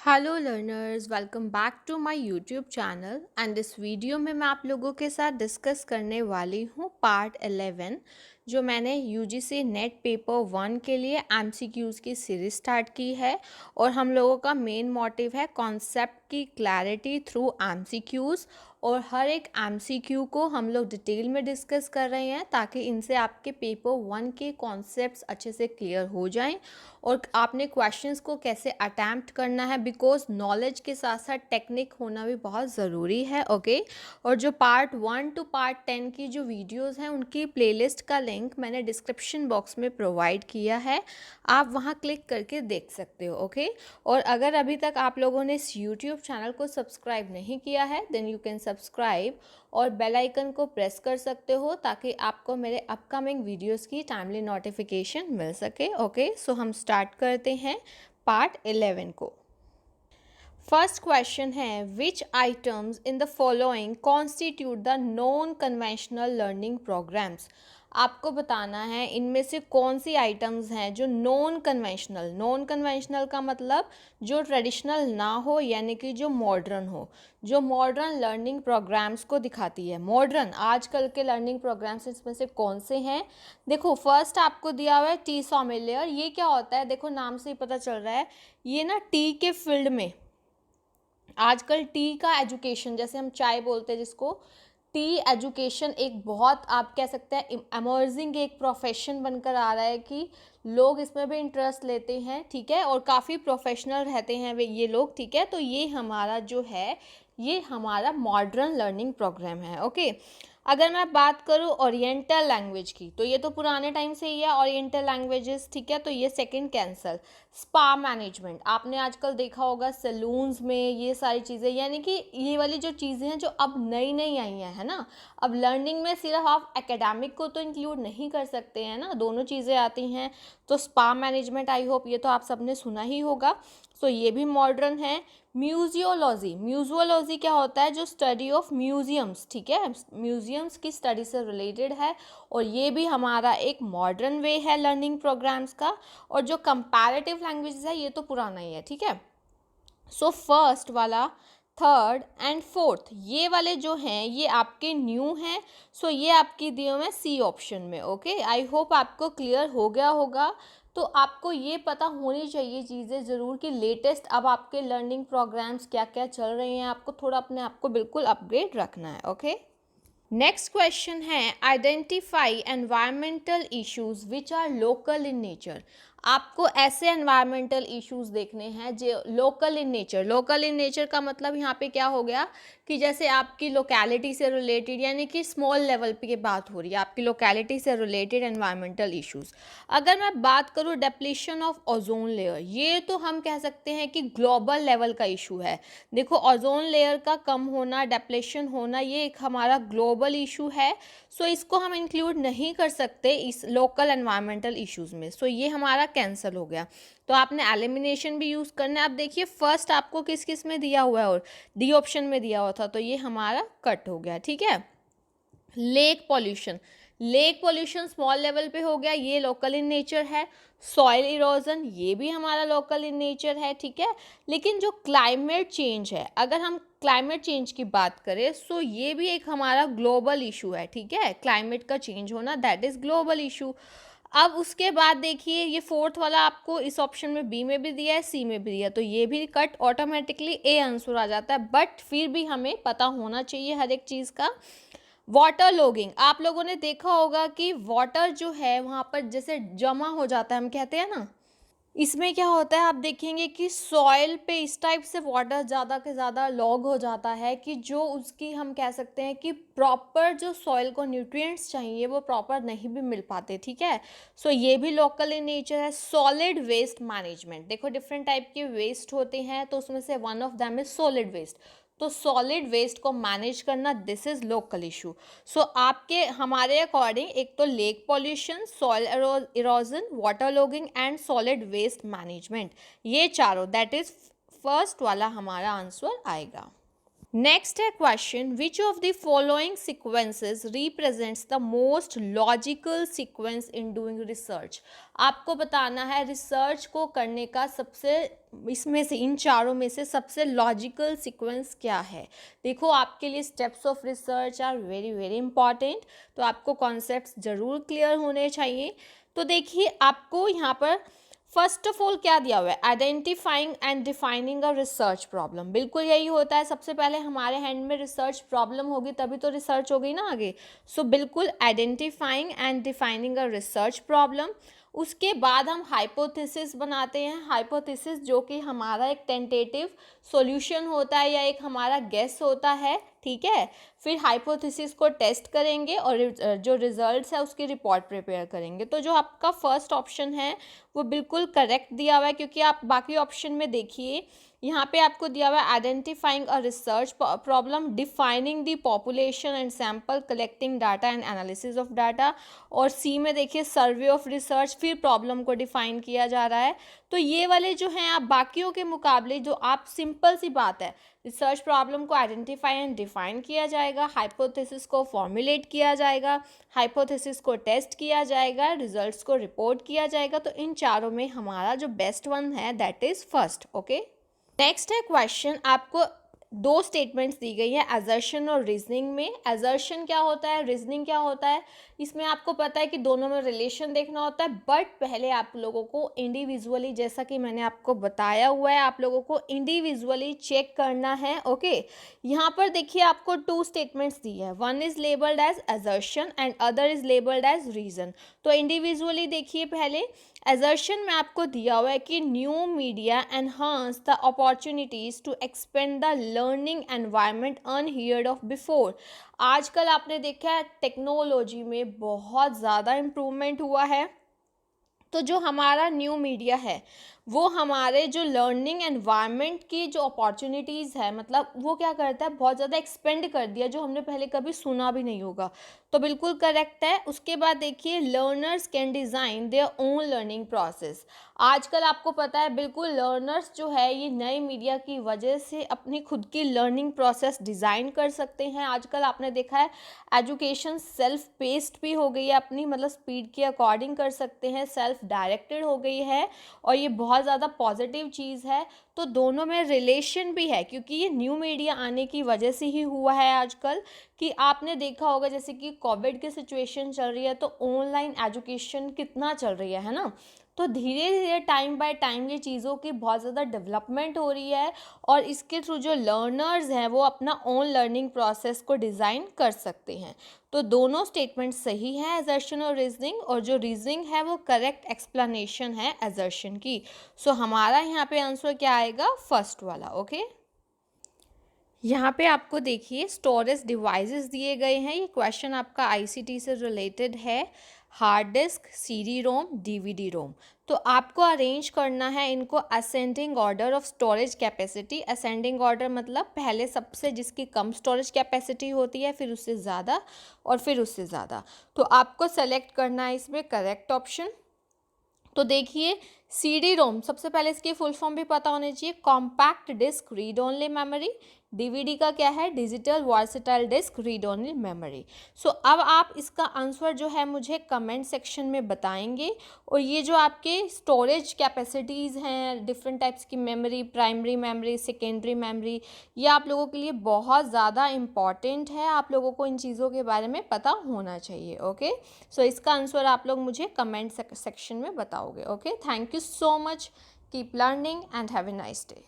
Hello learners, welcome back to my YouTube channel and इस video में मैं आप लोगों के साथ डिस्कस करने वाली हूँ पार्ट 11 जो मैंने यूजीसी नेट पेपर 1 के लिए एमसीक्यूज़ की सीरीज स्टार्ट की है। और हम लोगों का मेन मोटिव है कॉन्सेप्ट की क्लैरिटी थ्रू एमसीक्यूज़। और हर एक एमसीक्यू को हम लोग डिटेल में डिस्कस कर रहे हैं ताकि इनसे आपके पेपर 1 के कॉन्सेप्ट्स अच्छे से क्लियर हो जाएं और आपने क्वेश्चंस को कैसे अटैम्प्ट करना है, बिकॉज नॉलेज के साथ साथ टेक्निक होना भी बहुत ज़रूरी है। ओके और जो पार्ट 1 टू पार्ट 10 की जो वीडियोस हैं उनकी प्लेलिस्ट का लिंक मैंने डिस्क्रिप्शन बॉक्स में प्रोवाइड किया है, आप वहां क्लिक करके देख सकते हो। ओके और अगर अभी तक आप लोगों ने इस यूट्यूब चैनल को सब्सक्राइब नहीं किया है देन यू कैन सब्सक्राइब और बेल आइकन को प्रेस कर सकते हो ताकि आपको मेरे अपकमिंग वीडियोस की टाइमली नोटिफिकेशन मिल सके। ओके सो हम स्टार्ट करते हैं पार्ट 11 को। फर्स्ट क्वेश्चन है which items in the following constitute the non conventional learning programmes. आपको बताना है इनमें से कौन सी आइटम्स हैं जो नॉन कन्वेंशनल का मतलब जो ट्रेडिशनल ना हो, यानी कि जो मॉडर्न हो, जो मॉडर्न लर्निंग प्रोग्राम्स को दिखाती है। मॉडर्न आजकल के लर्निंग प्रोग्राम्स इसमें से कौन से हैं? देखो फर्स्ट आपको दिया हुआ है टी सॉमिलियर। ये क्या होता है? देखो नाम से ही पता चल रहा है, ये ना टी के फील्ड में आजकल टी का एजुकेशन, जैसे हम चाय बोलते हैं जिसको, टी एजुकेशन एक बहुत आप कह सकते हैं एमर्जिंग एक प्रोफेशन बनकर आ रहा है कि लोग इसमें भी इंटरेस्ट लेते हैं। ठीक है और काफ़ी प्रोफेशनल रहते हैं वे ये लोग। ठीक है तो ये हमारा जो है ये हमारा मॉडर्न लर्निंग प्रोग्राम है। ओके अगर मैं बात करूँ ओरिएंटल लैंग्वेज की तो ये तो पुराने टाइम से ही है ओरिएंटल लैंग्वेजेस। ठीक है तो ये सेकंड कैंसल। स्पा मैनेजमेंट आपने आजकल देखा होगा सैलून्स में, ये सारी चीज़ें, यानी कि ये वाली जो चीज़ें हैं जो अब नई नई आई हैं, है ना। अब लर्निंग में सिर्फ आप एकेडमिक को तो इंक्लूड नहीं कर सकते हैं ना, दोनों चीज़ें आती हैं। तो स्पा मैनेजमेंट आई होप ये तो आप सबने सुना ही होगा। सो ये भी मॉडर्न है। म्यूजियोलॉजी, म्यूजियोलॉजी क्या होता है? जो स्टडी ऑफ म्यूजियम्स। ठीक है म्यूजियम्स की स्टडी से रिलेटेड है और ये भी हमारा एक मॉडर्न वे है लर्निंग प्रोग्राम्स का। और जो कंपैरेटिव लैंग्वेजेस है ये तो पुराना ही है। ठीक है सो फर्स्ट वाला, थर्ड एंड फोर्थ ये वाले जो हैं ये आपके न्यू हैं। सो ये आपकी दिए हुए हैं सी ऑप्शन में। ओके आई होप आपको क्लियर हो गया होगा। तो आपको ये पता होनी चाहिए चीज़ें ज़रूर कि लेटेस्ट अब आपके लर्निंग प्रोग्राम्स क्या क्या चल रहे हैं, आपको थोड़ा अपने आप को बिल्कुल अपग्रेड रखना है। ओके नेक्स्ट क्वेश्चन है identify environmental issues which are local in nature. आपको ऐसे एनवायरमेंटल इश्यूज देखने हैं जो local in nature. Local in nature का मतलब यहाँ पे क्या हो गया कि जैसे आपकी लोकेलिटी से रिलेटेड, यानी कि स्मॉल लेवल पे की बात हो रही है, आपकी लोकेलिटी से रिलेटेड एनवायरमेंटल इश्यूज। अगर मैं बात करूँ डेप्लीशन ऑफ ओजोन लेयर, ये तो हम कह सकते हैं कि ग्लोबल लेवल का इशू है। देखो ओजोन लेयर का कम होना, डेप्लीशन होना, ये एक हमारा ग्लोबल इशू है। सो इसको हम इंक्लूड नहीं कर सकते इस लोकल एनवायरमेंटल इश्यूज में। सो ये हमारा कैंसिल हो गया। तो आपने एलिमिनेशन भी यूज़ करना है। अब देखिए फर्स्ट आपको किस किस में दिया हुआ है और डी ऑप्शन में दिया हुआ था, तो ये हमारा कट हो गया। ठीक है lake pollution, lake pollution small level पे हो गया, ये लोकल इन नेचर है। सॉइल इरोजन ये भी हमारा लोकल इन नेचर है। ठीक है लेकिन जो क्लाइमेट चेंज है, अगर हम क्लाइमेट चेंज की बात करें सो ये भी एक हमारा ग्लोबल इशू है। ठीक है क्लाइमेट का चेंज होना दैट इज़ ग्लोबल इशू। अब उसके बाद देखिए ये फोर्थ वाला आपको इस ऑप्शन में बी में भी दिया है, सी में भी दिया है, तो ये भी कट ऑटोमेटिकली ए आंसर आ जाता है। बट फिर भी हमें पता होना चाहिए हर एक चीज़ का। वाटर लॉगिंग, आप लोगों ने देखा होगा कि वाटर जो है वहाँ पर जैसे जमा हो जाता है, हम कहते हैं ना, इसमें क्या होता है आप देखेंगे कि सॉइल पे इस टाइप से वाटर ज़्यादा के ज़्यादा लॉग हो जाता है कि जो उसकी हम कह सकते हैं कि प्रॉपर जो सॉइल को न्यूट्रिएंट्स चाहिए वो प्रॉपर नहीं भी मिल पाते। ठीक है सो ये भी लोकल इन नेचर है। सॉलिड वेस्ट मैनेजमेंट, देखो डिफरेंट टाइप के वेस्ट होते हैं तो उसमें से one of them is solid waste. तो सॉलिड वेस्ट को मैनेज करना this is local issue. So आपके हमारे अकॉर्डिंग एक तो lake pollution, soil erosion, water logging and solid waste management, ये चारों दैट इज फर्स्ट वाला हमारा आंसर आएगा। नेक्स्ट है question, which of the following sequences represents the most logical sequence in doing research. आपको बताना है रिसर्च को करने का सबसे, इसमें से इन चारों में से सबसे लॉजिकल सीक्वेंस क्या है। देखो आपके लिए steps of research are very very important, तो आपको कॉन्सेप्ट्स ज़रूर क्लियर होने चाहिए। तो देखिए आपको यहाँ पर फर्स्ट ऑफ ऑल क्या दिया हुआ है, identifying and defining a research problem. बिल्कुल यही होता है, सबसे पहले हमारे हैंड में रिसर्च प्रॉब्लम होगी तभी तो रिसर्च होगी ना आगे। सो बिल्कुल identifying and defining a research problem. उसके बाद हम हाइपोथेसिस बनाते हैं, हाइपोथेसिस जो कि हमारा एक टेंटेटिव सॉल्यूशन होता है या एक हमारा गेस होता है, ठीक है। फिर हाइपोथेसिस को टेस्ट करेंगे और जो रिजल्ट्स है उसकी रिपोर्ट प्रिपेयर करेंगे। तो जो आपका फर्स्ट ऑप्शन है वो बिल्कुल करेक्ट दिया हुआ है, क्योंकि आप बाकी ऑप्शन में देखिए यहाँ पे आपको दिया हुआ है identifying a research problem, defining the population and sample, collecting data and analysis of data. और सी में देखिए सर्वे ऑफ रिसर्च, फिर प्रॉब्लम को डिफाइन किया जा रहा है। तो ये वाले जो हैं आप बाकियों के मुकाबले, जो आप सिंपल सी बात है, रिसर्च प्रॉब्लम को आइडेंटिफाई एंड डिफाइन किया जाएगा, हाइपोथेसिस को फॉर्मुलेट किया जाएगा, हाइपोथेसिस को टेस्ट किया जाएगा, रिजल्ट्स को रिपोर्ट किया जाएगा। तो इन चारों में हमारा जो बेस्ट वन है that is first. Okay, next है क्वेश्चन, आपको दो स्टेटमेंट्स दी गई है असर्शन और रीजनिंग में। असर्शन क्या होता है, रीजनिंग क्या होता है, इसमें आपको पता है कि दोनों में रिलेशन देखना होता है। बट पहले आप लोगों को इंडिविजुअली, जैसा कि मैंने आपको बताया हुआ है, आप लोगों को इंडिविजुअली चेक करना है। ओके, यहाँ पर देखिए आपको टू स्टेटमेंट्स दी है, one is labelled as assertion and other is labelled as reason. तो इंडिविजुअली देखिए, पहले असर्शन में आपको दिया हुआ है कि new media enhance the opportunities to expand the learning environment unheard of before. आजकल आपने देखा है टेक्नोलॉजी में बहुत ज़्यादा इम्प्रूवमेंट हुआ है। तो जो हमारा न्यू मीडिया है वो हमारे जो लर्निंग एनवायरनमेंट की जो अपॉर्चुनिटीज़ है, मतलब वो क्या करता है, बहुत ज़्यादा एक्सपेंड कर दिया, जो हमने पहले कभी सुना भी नहीं होगा। तो बिल्कुल करेक्ट है। उसके बाद देखिए learners can design their own learning process. आजकल आपको पता है बिल्कुल लर्नर्स जो है ये नए मीडिया की वजह से अपनी खुद की लर्निंग प्रोसेस डिज़ाइन कर सकते हैं। आजकल आपने देखा है एजुकेशन सेल्फ पेस्ड भी हो गई है, अपनी मतलब स्पीड के अकॉर्डिंग कर सकते हैं, सेल्फ डायरेक्टेड हो गई है, और ये बहुत ज़्यादा पॉजिटिव चीज़ है। तो दोनों में रिलेशन भी है, क्योंकि ये न्यू मीडिया आने की वजह से ही हुआ है आजकल। कि आपने देखा होगा जैसे कि कोविड की सिचुएशन चल रही है तो ऑनलाइन एजुकेशन कितना चल रही है ना। तो धीरे धीरे टाइम बाय टाइम ये चीज़ों की बहुत ज़्यादा डेवलपमेंट हो रही है, और इसके थ्रू जो लर्नर्स हैं वो अपना ओन लर्निंग प्रोसेस को डिज़ाइन कर सकते हैं। तो दोनों स्टेटमेंट सही है, असर्शन और रीजनिंग, और जो रीजनिंग है वो करेक्ट एक्सप्लेनेशन है असर्शन की। सो हमारा यहाँ पे आंसर क्या आएगा, फर्स्ट वाला। ओके, यहाँ पे आपको देखिए स्टोरेज डिवाइसेस दिए गए हैं। ये क्वेश्चन आपका आईसीटी से रिलेटेड है। Hard disk, CD ROM, DVD ROM. तो आपको अरेंज करना है इनको ascending order of storage capacity. Ascending order मतलब पहले सबसे जिसकी कम स्टोरेज कैपेसिटी होती है, फिर उससे ज़्यादा, और फिर उससे ज़्यादा। तो आपको सेलेक्ट करना है इसमें करेक्ट ऑप्शन। तो देखिए सीडी रोम, सबसे पहले इसकी फुल फॉर्म भी पता होनी चाहिए, compact disc read only memory. DVD का क्या है, digital versatile disc read only memory. So अब आप इसका आंसर जो है मुझे कमेंट सेक्शन में बताएंगे। और ये जो आपके स्टोरेज कैपेसिटीज़ हैं, डिफरेंट टाइप्स की memory, primary memory, secondary memory, ये आप लोगों के लिए बहुत ज़्यादा इम्पॉर्टेंट है। आप लोगों को इन चीज़ों के बारे में पता होना चाहिए। ओके, सो इसका आंसर आप लोग मुझे कमेंट सेक्शन में बताओगे। Okay, thank you so much. Keep learning and have a nice day.